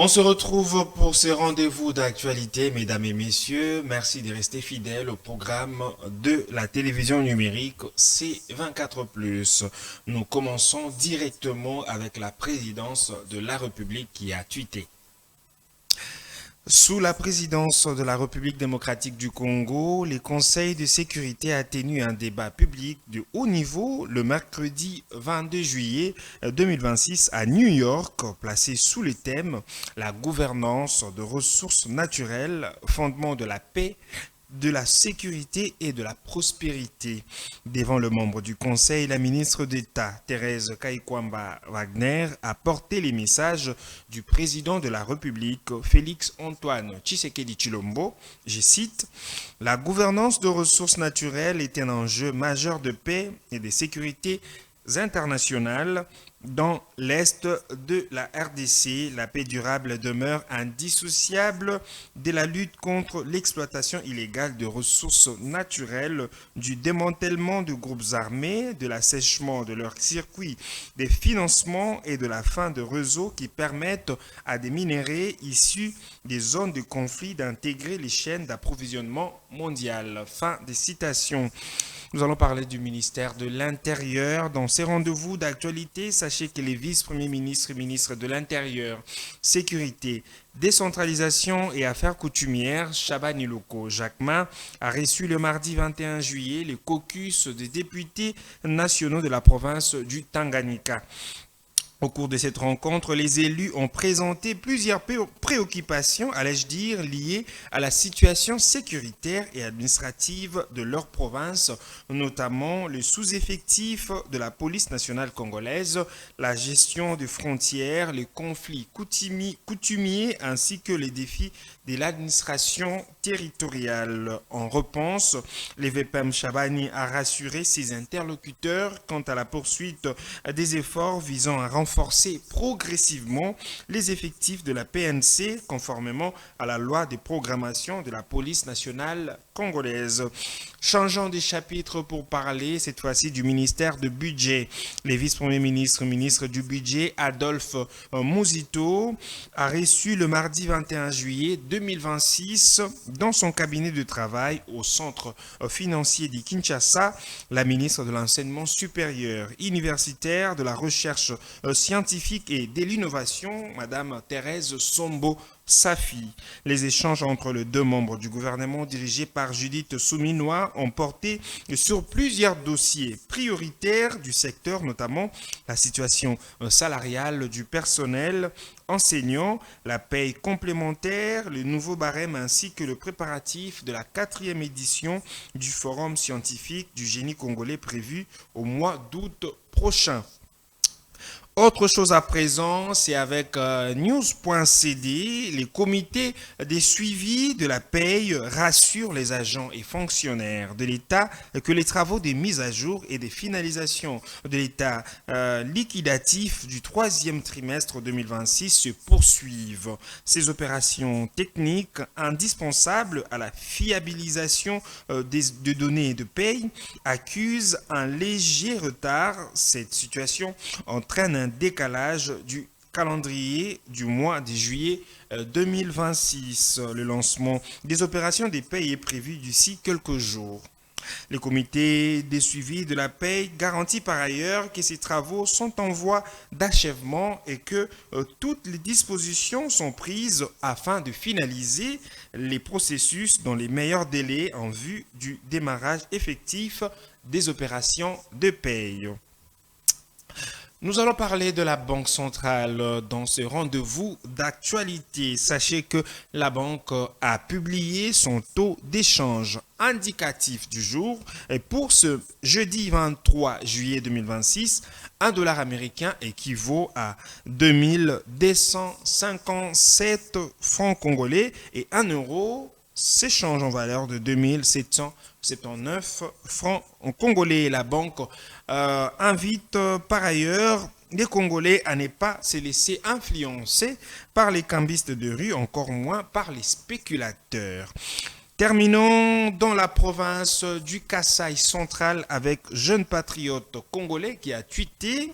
On se retrouve pour ce rendez-vous d'actualité, mesdames et messieurs. Merci de rester fidèles au programme de la télévision numérique C24+. Nous commençons directement avec la présidence de la République qui a tweeté. Sous la présidence de la République démocratique du Congo, les conseils de sécurité a tenu un débat public de haut niveau le mercredi 22 juillet 2026 à New York, placé sous le thème La gouvernance de ressources naturelles, fondement de la paix, de la sécurité et de la prospérité. Devant le membre du Conseil, la ministre d'État, Thérèse Kaikwamba Wagner, a porté les messages du président de la République, Félix Antoine Tshisekedi Tshilombo. Je cite, La gouvernance de ressources naturelles est un enjeu majeur de paix et de sécurité internationales. Dans l'Est de la RDC, la paix durable demeure indissociable de la lutte contre l'exploitation illégale de ressources naturelles, du démantèlement de groupes armés, de l'assèchement de leurs circuits de financement et de la fin de réseaux qui permettent à des minéraux issus des zones de conflit d'intégrer les chaînes d'approvisionnement mondiales. Fin des citations. Nous allons parler du ministère de l'Intérieur. Dans ces rendez-vous d'actualité, sachez que les vice-premiers ministres et ministres de l'Intérieur, Sécurité, Décentralisation et Affaires coutumières, Chabani Loko Jacquemin, a reçu le mardi 21 juillet les caucus des députés nationaux de la province du Tanganyika. Au cours de cette rencontre, les élus ont présenté plusieurs préoccupations, allais-je dire, liées à la situation sécuritaire et administrative de leur province, notamment le sous-effectif de la police nationale congolaise, la gestion des frontières, les conflits coutumiers ainsi que les défis de l'administration territoriale. En réponse, l'EVPM Chabani a rassuré ses interlocuteurs quant à la poursuite des efforts visant à renforcer progressivement les effectifs de la PNC conformément à la loi de programmation de la police nationale congolaise. Changeons de chapitre pour parler cette fois-ci du ministère de budget. Les vice-premiers ministres, ministre du budget, Adolphe Mouzito, a reçu le mardi 21 juillet 2026 dans son cabinet de travail au centre financier de Kinshasa, la ministre de l'enseignement supérieur, universitaire, de la recherche scientifique et de l'innovation, Madame Thérèse Sombo Safi. Les échanges entre les deux membres du gouvernement dirigés par Judith Souminois ont porté sur plusieurs dossiers prioritaires du secteur, notamment la situation salariale du personnel enseignant, la paye complémentaire, le nouveau barème ainsi que le préparatif de la 4e édition du Forum scientifique du génie congolais prévu au mois d'août prochain. Autre chose à présent, c'est avec news.cd, les comités de suivi de la paye rassurent les agents et fonctionnaires de l'État que les travaux de mise à jour et de finalisation de l'État liquidatif du 3e trimestre 2026 se poursuivent. Ces opérations techniques indispensables à la fiabilisation de données de paye accusent un léger retard. Cette situation entraîne un décalage du calendrier du mois de juillet 2026. Le lancement des opérations des paies est prévu d'ici quelques jours. Le comité de suivi de la paie garantit par ailleurs que ces travaux sont en voie d'achèvement et que toutes les dispositions sont prises afin de finaliser les processus dans les meilleurs délais en vue du démarrage effectif des opérations de paie. Nous allons parler de la Banque centrale dans ce rendez-vous d'actualité. Sachez que la banque a publié son taux d'échange indicatif du jour et pour ce jeudi 23 juillet 2026, un dollar américain équivaut à 2257 francs congolais et un euro s'échange en valeur de 2779 francs congolais. La banque invite par ailleurs les Congolais à ne pas se laisser influencer par les cambistes de rue, encore moins par les spéculateurs. Terminons dans la province du Kasaï central avec Jeune Patriote congolais qui a tweeté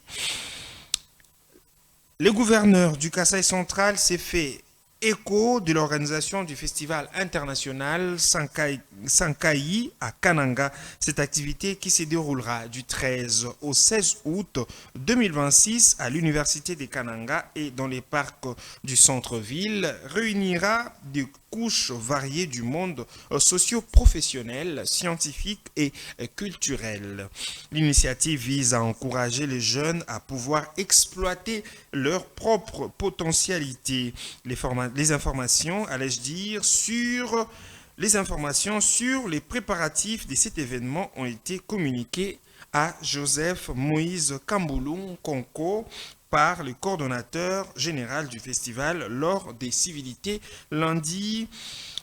Le gouverneur du Kasaï central s'est fait écho de l'organisation du festival international Sankai à Kananga. Cette activité qui se déroulera du 13 au 16 août 2026 à l'université de Kananga et dans les parcs du centre-ville réunira des couches variées du monde socio-professionnel, scientifique et culturel. L'initiative vise à encourager les jeunes à pouvoir exploiter leur propre potentialité. Les informations, allais-je dire, sur les informations sur les préparatifs de cet événement ont été communiquées à Joseph Moïse Kamboulou Konko par le coordonnateur général du festival lors des civilités lundi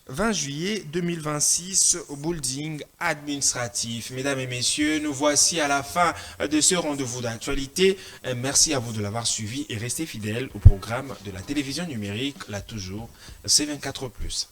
20 juillet 2026 au building administratif. Mesdames et messieurs, nous voici à la fin de ce rendez-vous d'actualité. Merci à vous de l'avoir suivi et restez fidèles au programme de la télévision numérique, là toujours C24+.